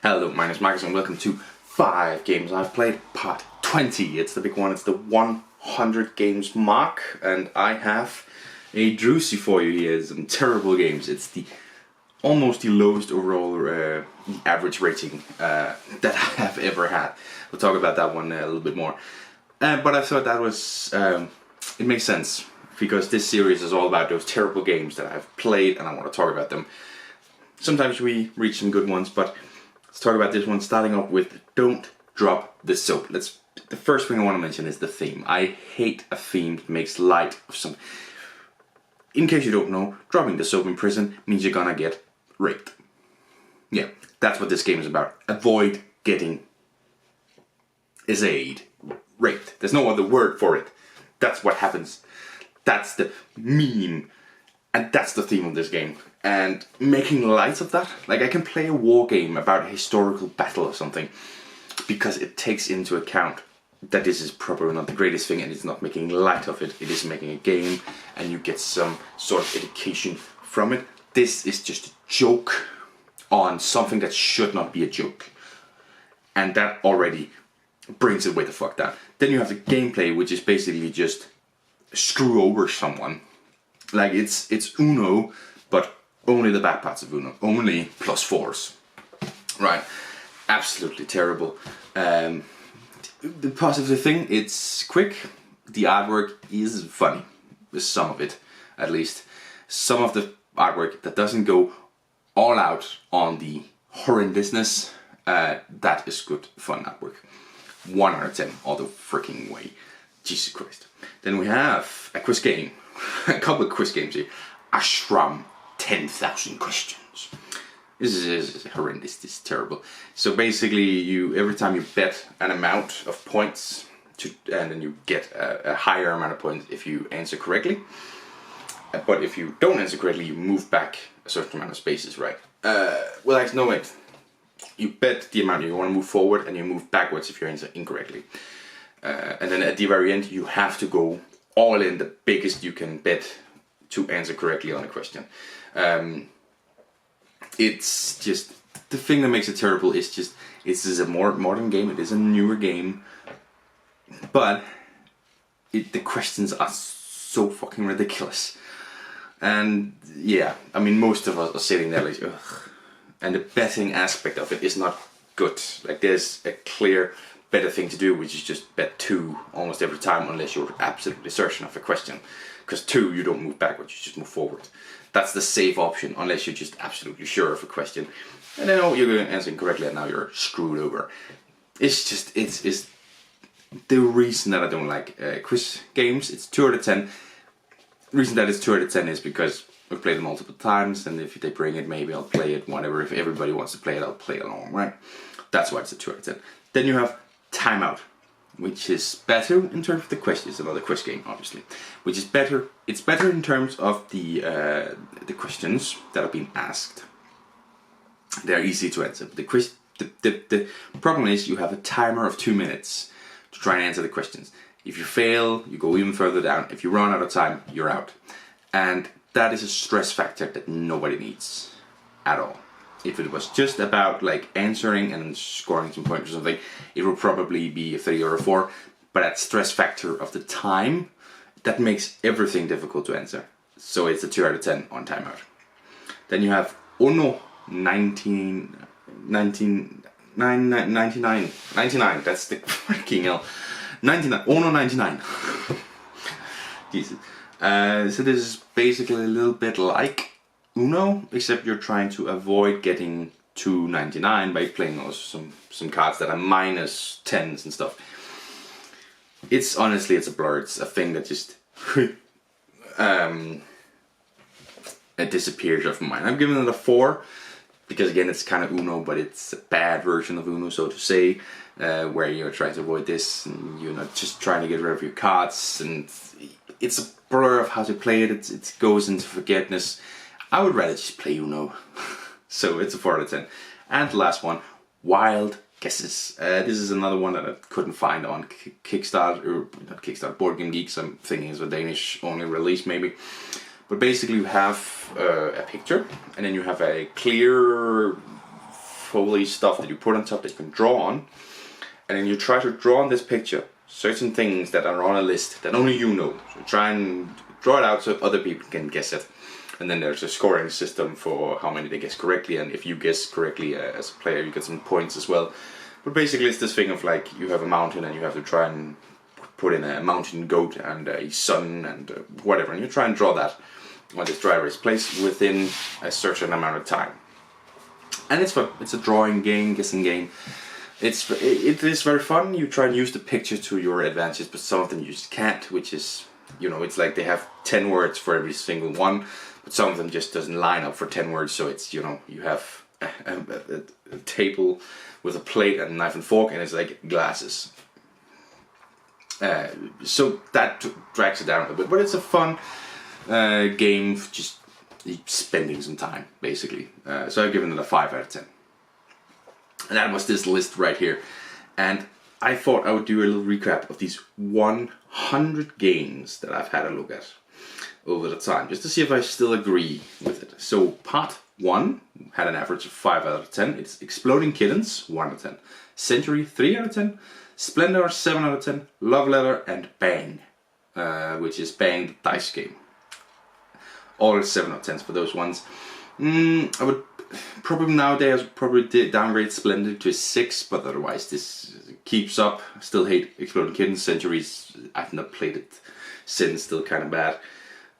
Hello, my name is Marcus and welcome to 5 Games I've Played, part 20. It's the big one, it's the 100 games mark, and I have a druzy for you here. Some terrible games. It's almost the lowest overall average rating that I have ever had. We'll talk about that one a little bit more. But I thought that was, it makes sense, because this series is all about those terrible games that I've played and I want to talk about them. Sometimes we reach some good ones, but let's talk about this one, starting off with Don't Drop the Soap. The first thing I want to mention is the theme. I hate a theme that makes light of some... In case you don't know, dropping the soap in prison means you're gonna get raped. Yeah, that's what this game is about. Avoid getting raped. There's no other word for it. That's what happens. That's the meme. And that's the theme of this game. And making light of that, like I can play a war game about a historical battle or something, because it takes into account that this is probably not the greatest thing and it's not making light of it. It is making a game and you get some sort of education from it. This is just a joke on something that should not be a joke. And that already brings it way the fuck down. Then you have the gameplay, which is basically just screw over someone. Like it's Uno, but only the bad parts of Uno. Only +4s. Right. Absolutely terrible. The positive thing, it's quick. The artwork is funny. Some of it, at least. Some of the artwork that doesn't go all out on the horrendousness, that is good, fun artwork. 1 out of 10, all the freaking way. Jesus Christ. Then we have a quiz game. A couple of quiz games here. Ashram, 10,000 questions. This is horrendous. This is terrible. So basically, every time you bet an amount of points, and then you get a higher amount of points if you answer correctly. But if you don't answer correctly, you move back a certain amount of spaces, right? Well, actually, no, wait. You bet the amount you want to move forward, and you move backwards if you answer incorrectly. And then at the very end, you have to go all in, the biggest you can bet to answer correctly on a question. It's just, the thing that makes it terrible is just, this is a more modern game, it is a newer game, but the questions are so fucking ridiculous. And yeah, I mean, most of us are sitting there like, ugh. And the betting aspect of it is not good. Like, there's a clear better thing to do, which is just bet 2 almost every time, unless you're absolutely certain of a question. Because 2, you don't move backwards, you just move forward. That's the safe option, unless you're just absolutely sure of a question. And then, oh, you're going to answer incorrectly and now you're screwed over. It's just, it's the reason that I don't like quiz games. It's 2 out of 10. The reason that it's 2 out of 10 is because I've played it multiple times, and if they bring it, maybe I'll play it, whatever. If everybody wants to play it, I'll play along, right? That's why it's a 2 out of 10. Then you have Timeout, which is better in terms of the question. It's another quiz game, obviously, which is better. It's better in terms of the questions that are being asked. They're easy to answer. The problem is you have a timer of 2 minutes to try and answer the questions. If you fail, you go even further down. If you run out of time, you're out. And that is a stress factor that nobody needs at all. If it was just about like answering and scoring some points or something, it would probably be a 3 or a 4. But that stress factor of the time, that makes everything difficult to answer. So it's a 2 out of 10 on Timeout. Then you have Ono 99. That's the freaking hell. 99. Ono 99. Jesus. So this is basically a little bit like Uno, except you're trying to avoid getting to 99 by playing also some cards that are -10s and stuff. It's honestly, it's a blur. It's a thing that just it disappears off my mind. I'm giving it a 4 because again, it's kind of Uno, but it's a bad version of Uno, so to say, where you're trying to avoid this and you're not just trying to get rid of your cards, and it's a blur of how to play it. It goes into forgetfulness. I would rather just play Uno. So it's a 4 out of 10. And the last one, Wild Guesses. This is another one that I couldn't find on Kickstarter, or not Kickstarter, Board Game Geeks. I'm thinking it's a Danish only release maybe. But basically you have a picture, and then you have a clear charcoal-y stuff that you put on top that you can draw on, and then you try to draw on this picture certain things that are on a list that only you know. So try and draw it out so other people can guess it. And then there's a scoring system for how many they guess correctly, and if you guess correctly as a player, you get some points as well. But basically it's this thing of like, you have a mountain and you have to try and put in a mountain goat and a sun and whatever, and you try and draw that on this dry erase place within a certain amount of time. And it's fun. It's a drawing game, guessing game. It is very fun. You try and use the picture to your advantage, but some of them you just can't, which is, you know, it's like they have 10 words for every single one, but some of them just doesn't line up for 10 words, so it's, you know, you have a table with a plate and a knife and fork, and it's like glasses. So that drags it down a little bit, but it's a fun game, just spending some time, basically. So I've given it a 5 out of 10. And that was this list right here. And I thought I would do a little recap of these 100 games that I've had a look at over the time, just to see if I still agree with it. So part 1 had an average of 5 out of 10. It's Exploding Kittens, 1 out of 10. Century, 3 out of 10. Splendor, 7 out of 10. Love Letter, and Bang, which is Bang the dice game. All 7 out of 10s for those ones. I would probably nowadays downgrade Splendor to a 6, but otherwise this keeps up. Still hate Exploding Kittens. Centuries, I've not played it since, still kind of bad.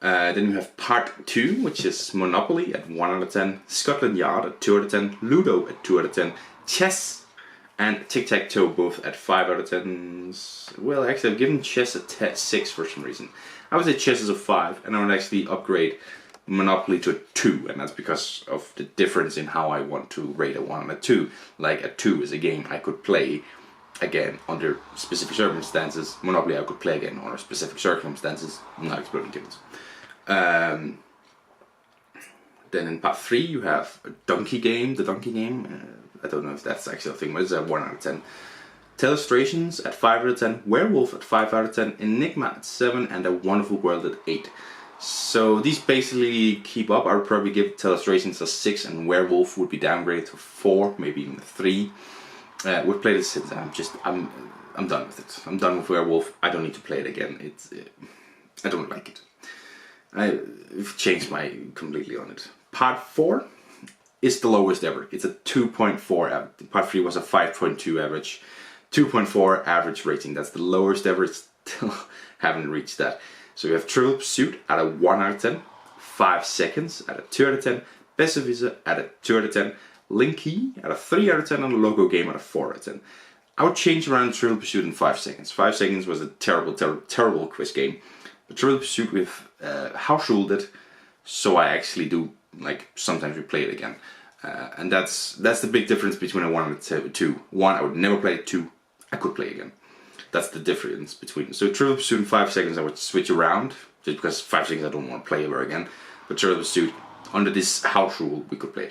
Then you have part 2, which is Monopoly at 1 out of 10. Scotland Yard at 2 out of 10. Ludo at 2 out of 10. Chess and Tic-Tac-Toe both at 5 out of 10. Well, actually I've given Chess a 6 for some reason. I would say Chess is a 5, and I would actually upgrade Monopoly to a 2, and that's because of the difference in how I want to rate a 1 and a 2. Like a 2 is a game I could play again under specific circumstances. Monopoly I could play again under specific circumstances, not Exploding Kittens. Then in part 3 you have a donkey game, the donkey game. I don't know if that's actually a thing, but it's a 1 out of 10. Telestrations at 5 out of 10. Werewolf at 5 out of 10. Enigma at 7, and A Wonderful World at 8. So these basically keep up. I would probably give Telestrations a 6, and Werewolf would be downgraded to 4, maybe even a 3. We've played it since. I'm done with it. I'm done with Werewolf. I don't need to play it again. I don't like it. I've changed my completely on it. Part 4 is the lowest ever. It's a 2.4 average. Part 3 was a 5.2 average. 2.4 average rating. That's the lowest ever. Still haven't reached that. So we have Trivial Pursuit at a 1 out of 10. 5 Seconds at a 2 out of 10. Besserwisser at a 2 out of 10. Linky at a 3 out of 10. And a Logo Game at a 4 out of 10. I would change around Trivial Pursuit in 5 Seconds. 5 Seconds was a terrible quiz game. But Trivial Pursuit with house ruled it, so I actually do, like, sometimes replay it again. And that's the big difference between a 1 and a 2. 1, I would never play it. 2, I could play again. That's the difference between. So Trivial Pursuit in 5 Seconds I would switch around, just because 5 Seconds I don't want to play ever again. But Trivial Pursuit, under this house rule, we could play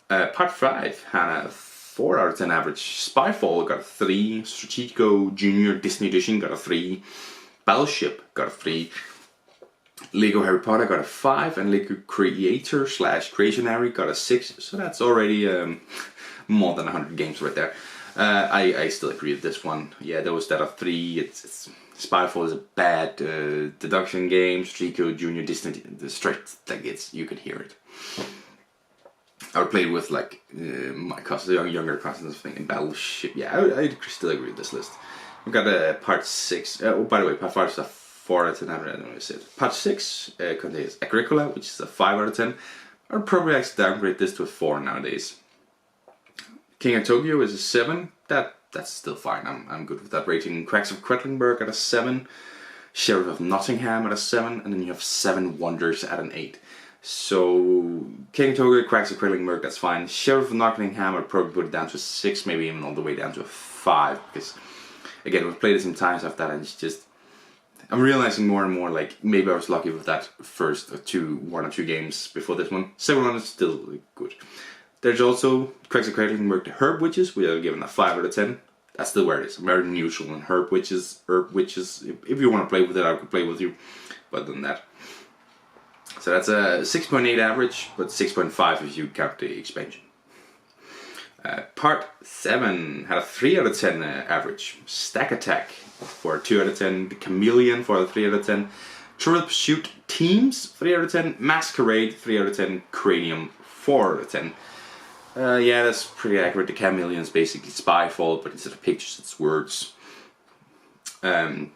it. Part 5 had a 4 out of 10 average. Spyfall got a 3. Strategico Junior Disney Edition got a 3. Battleship got a 3. Lego Harry Potter got a 5, and Lego Creator / Creationary got a 6. So that's already more than 100 games right there. I still agree with this one. Yeah, those that are 3. It's Spyfall is a bad deduction game. Strategico Junior Disney, the straight like you could hear it. I would play it with like my cousins, younger cousins, in Battleship. Yeah, I still agree with this list. We've got part 6. Oh, by the way, part 5 is a 4 out of 10. I don't know what I said. Part 6 contains Agricola, which is a 5 out of 10. I'd probably actually downgrade this to a 4 nowadays. King of Tokyo is a 7. That's still fine. I'm good with that rating. Cracks of Quedlinburg at a 7. Sheriff of Nottingham at a 7. And then you have 7 Wonders at an 8. So King of Tokyo, Cracks of Quedlinburg, that's fine. Sheriff of Nottingham, I'd probably put it down to a 6, maybe even all the way down to a 5, because again, we've played it some times after that, and it's just, I'm realizing more and more, like, maybe I was lucky with that first 1 or 2 games before this one. Second one is still good. There's also Craigs of Quedlinburg, the Herb Witches, we are given a 5 out of 10. That's still where it is. Very neutral in Herb Witches. If you want to play with it, I could play with you, but other than that. So that's a 6.8 average, but 6.5 if you count the expansion. Part 7 had a 3 out of 10 average. Stack Attack for a 2 out of 10. The Chameleon for a 3 out of 10. Trivial Pursuit Teams 3 out of 10. Masquerade 3 out of 10. Cranium 4 out of 10. Yeah, that's pretty accurate. The Chameleon is basically Spyfall, but instead of pictures, it's words. The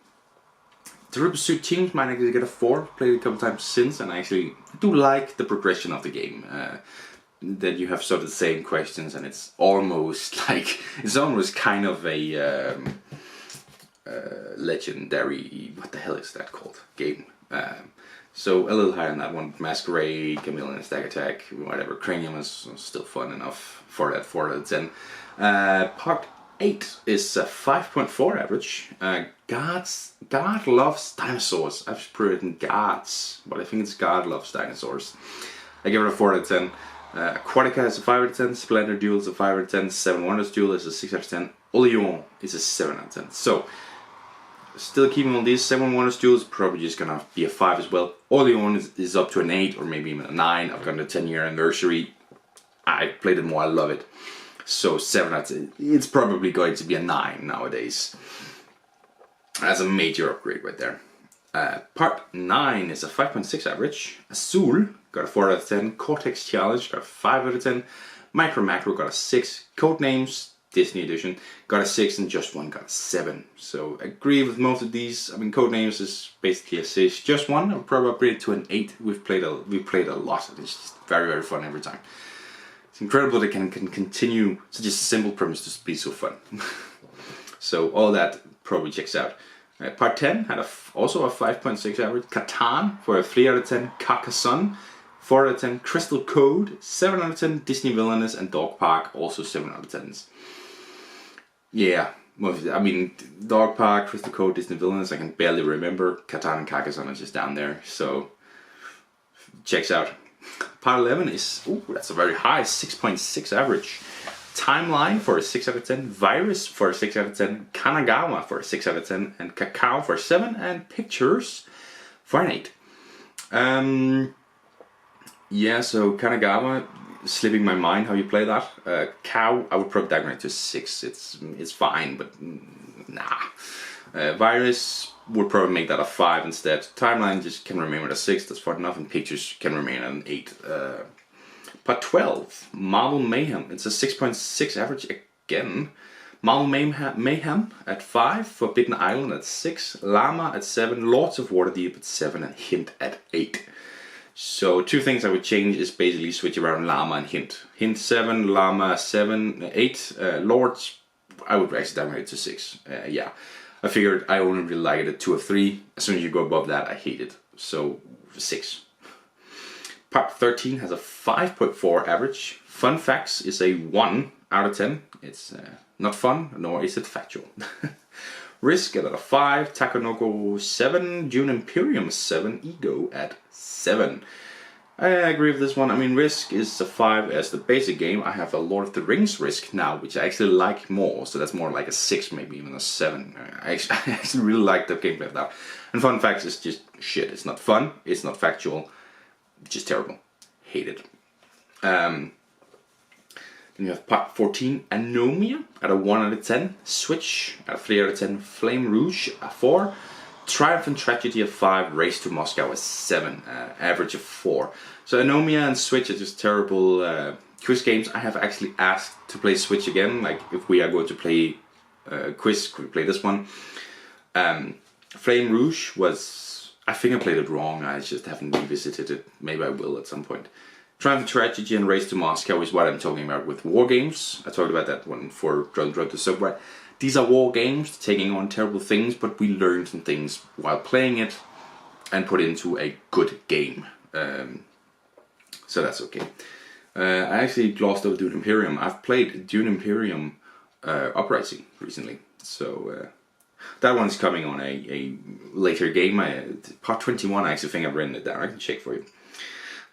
Trivial Pursuit Teams might actually get a 4. Played it a couple times since, and I actually do like the progression of the game. That you have sort of the same questions, and it's almost kind of a legendary, what the hell is that called, game. So a little higher than that one. Masquerade, Chameleon, Stack Attack, whatever. Cranium is still fun enough for that 4 out of 10. Part 8 is a 5.4 average. God Loves Dinosaurs. I've written Gods, but I think it's God Loves Dinosaurs. I give it a 4 out of 10. Aquatica is a 5 out of 10. Splendor Duel is a 5 out of 10. Seven Wonders Duel is a 6 out of 10. Oleon is a 7 out of 10. So, still keeping on these. Seven Wonders Duel is probably just gonna be a 5 as well. Oleon is up to an 8 or maybe even a 9. I've got the 10-year anniversary. I played it more, I love it. So 7 out of 10. It's probably going to be a 9 nowadays. That's a major upgrade right there. Part 9 is a 5.6 average. Azul got a 4 out of 10. Cortex Challenge got a 5 out of 10. Micro Macro got a 6. Codenames Disney Edition got a 6, and Just One got a 7. So I agree with most of these. I mean, Codenames is basically a 6. Just One I'll probably upgrade it to an 8. We've played a lot. It's just very, very fun every time. It's incredible that it can continue such a simple premise to be so fun. So all that probably checks out. Part 10 had also a 5.6 average. Catan for a 3 out of 10. Carcassonne 4 out of 10. Crystal Code 7 out of 10. Disney Villainous and Dog Park also 7 out of 10s. Yeah, I mean, Dog Park, Crystal Code, Disney Villainous, I can barely remember. Catan and Carcassonne are just down there, so checks out. Part 11 is, that's a very high 6.6 average. Timeline for a 6 out of 10, Virus for a 6 out of 10, Kanagawa for a 6 out of 10, and Cacao for a 7, and Pictures for an 8. Yeah, so Kanagawa, slipping my mind how you play that. Cow, I would probably diagonal to 6, it's fine, but nah. Virus would probably make that a 5 instead. Timeline just can remain at a 6, that's fine enough, and Pictures can remain at an 8. Part 12, Marvel Mayhem. It's a 6.6 average again. Marvel Mayhem at 5, Forbidden Island at 6, Llama at 7, Lords of Waterdeep at 7, and Hint at 8. So 2 things I would change is basically switch around Llama and Hint. Hint 7, Llama 7, 8, Lords, I would actually downgrade to 6. Yeah, I figured I only really like it at 2 of 3. As soon as you go above that, I hate it. So 6. Part 13 has a 5.4 average. Fun Facts is a 1 out of 10. It's not fun, nor is it factual. Risk at a 5, Takonoko 7, Dune Imperium 7, Ego at 7. I agree with this one. I mean, Risk is a 5 as the basic game. I have a Lord of the Rings Risk now, which I actually like more, so that's more like a 6, maybe even a 7. I actually really like the gameplay of that. And Fun Facts is just shit. It's not fun, it's not factual. Just terrible. Hate it. Then you have Part 14, Anomia at a 1 out of 10. Switch at a 3 out of 10. Flame Rouge a 4. Triumph and Tragedy a 5. Race to Moscow a 7. Average of 4. So Anomia and Switch are just terrible quiz games. I have actually asked to play Switch again. Like, if we are going to play quiz, could we play this one? Flame Rouge was... I think I played it wrong, I just haven't revisited it. Maybe I will at some point. Triumph and Tragedy and Race to Moscow is what I'm talking about with war games. I talked about that one for Road to Subway. These are war games, taking on terrible things, but we learn some things while playing it and put it into a good game. So that's okay. I actually glossed over Dune Imperium. I've played Dune Imperium Uprising recently, so... that one's coming on a later game. Part 21, I actually think I've written it down. I can check for you.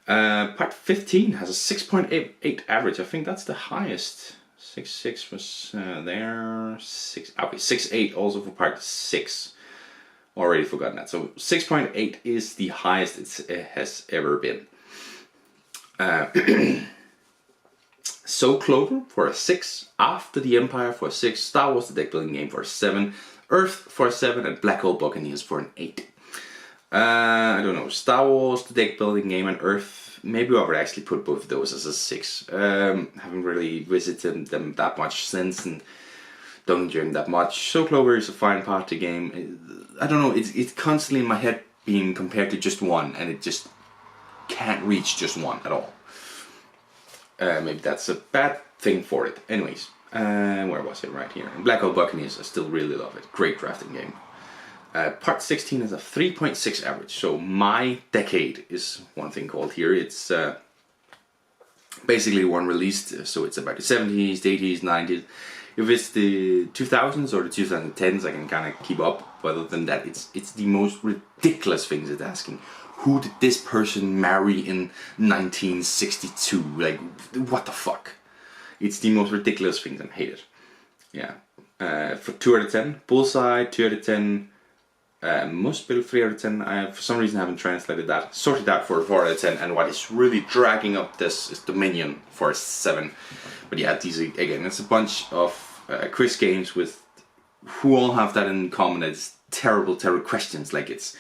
Part 15 has a 6.8 average. I think that's the highest. 6.6 was there. 6.8 also for part 6. Already forgotten that. So 6.8 is the highest it has ever been. So Clover for a 6, After the Empire for a 6, Star Wars the deck building game for a 7, Earth for a 7, and Black Hole Buccaneers for an 8. I don't know, Star Wars the deck building game and Earth, maybe I would actually put both of those as a 6. Haven't really visited them that much since and don't enjoy them that much. So Clover is a fine party game. I don't know, it's constantly in my head being compared to just one, and it just can't reach just one at all. Maybe that's a bad thing for it. Anyways, where was it? Right here. Black Hole Buccaneers, I still really love it. Great drafting game. Part 16 is a 3.6 average. So My Decade is one thing called here. It's basically one released, so it's about the 70s, the 80s, 90s. If it's the 2000s or the 2010s, I can kind of keep up. But other than that, it's the most ridiculous things it's asking. Who did this person marry in 1962? Like, what the fuck? It's the most ridiculous things and I hate it. Yeah. For 2 out of 10. Bullseye, 2 out of 10. Most build 3 out of 10. I, for some reason, haven't translated that. Sorted out for 4 out of 10. And what is really dragging up this is Dominion for a 7. But yeah, these again, it's a bunch of quiz games with who all have that in common. It's terrible questions. Like it's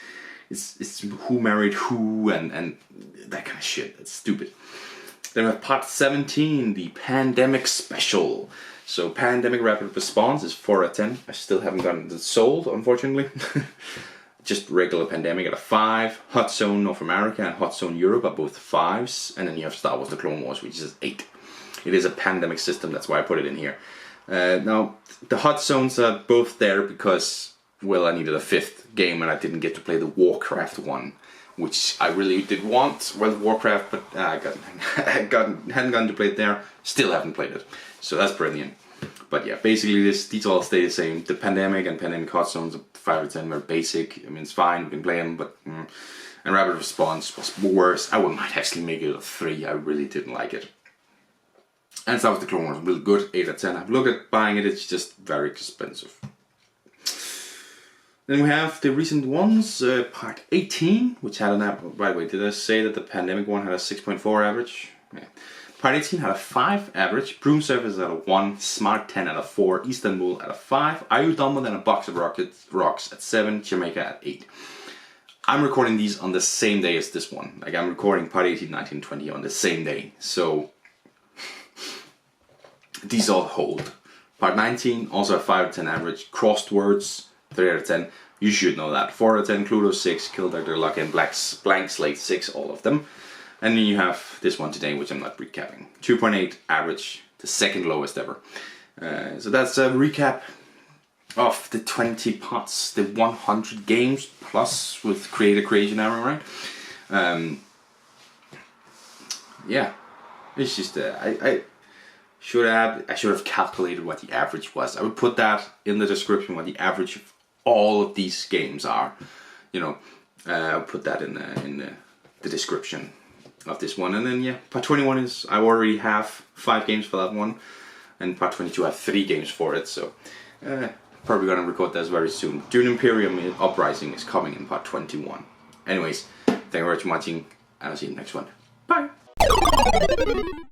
who married who and that kind of shit. It's stupid. Then we have part 17, the Pandemic Special. So Pandemic Rapid Response is 4 out of 10. I still haven't gotten it sold, unfortunately. Just regular Pandemic at a 5. Hot Zone North America and Hot Zone Europe are both 5s. And then you have Star Wars The Clone Wars, which is 8. It is a pandemic system, that's why I put it in here. Now, the Hot Zones are both there because, well, I needed a 5th game and I didn't get to play the Warcraft one, which I really did want. Well, Warcraft, but I hadn't gotten to play it there. Still haven't played it, so that's brilliant. But yeah, basically these all stay the same. The Pandemic and Pandemic Hot Zones, 5 out of 10, are basic. I mean, it's fine, we can play them, but and Rapid Response was worse. I might actually make it a 3. I really didn't like it. And Star Wars The Clone Wars, really good, 8 out of 10. I've looked at buying it, it's just very expensive. Then we have the recent ones, part 18, which had an average. By the way, did I say that the Pandemic one had a 6.4 average? Yeah. Part 18 had a 5 average, Broom Surface at a 1, Smart 10 at a 4, Istanbul at a 5, Are You Dumber Than a Box of Rocks at 7, Jamaica at 8. I'm recording these on the same day as this one. Like, I'm recording part 18, 19, 20 on the same day. So these all hold. Part 19, also a 5 out of 10 average, Crossed Words, 3 out of 10. You should know that. 4 out of 10, Cluedo 6, Kill Dr. Luck, and Blank Slate 6, all of them. And then you have this one today, which I'm not recapping. 2.8 average, the second lowest ever. So that's a recap of the 20 pots, the 100 games plus with creation error, right? Yeah, it's just I should have calculated what the average was. I would put that in the description what the average of all of these games are. You know, I'll put that in the description of this one. And then yeah, part 21 is, I already have 5 games for that one, and part 22 I have 3 games for it, so probably gonna record this very soon. Dune Imperium Uprising is coming in part 21. Anyways, thank you very much for watching, and I'll see you in the next one. Bye!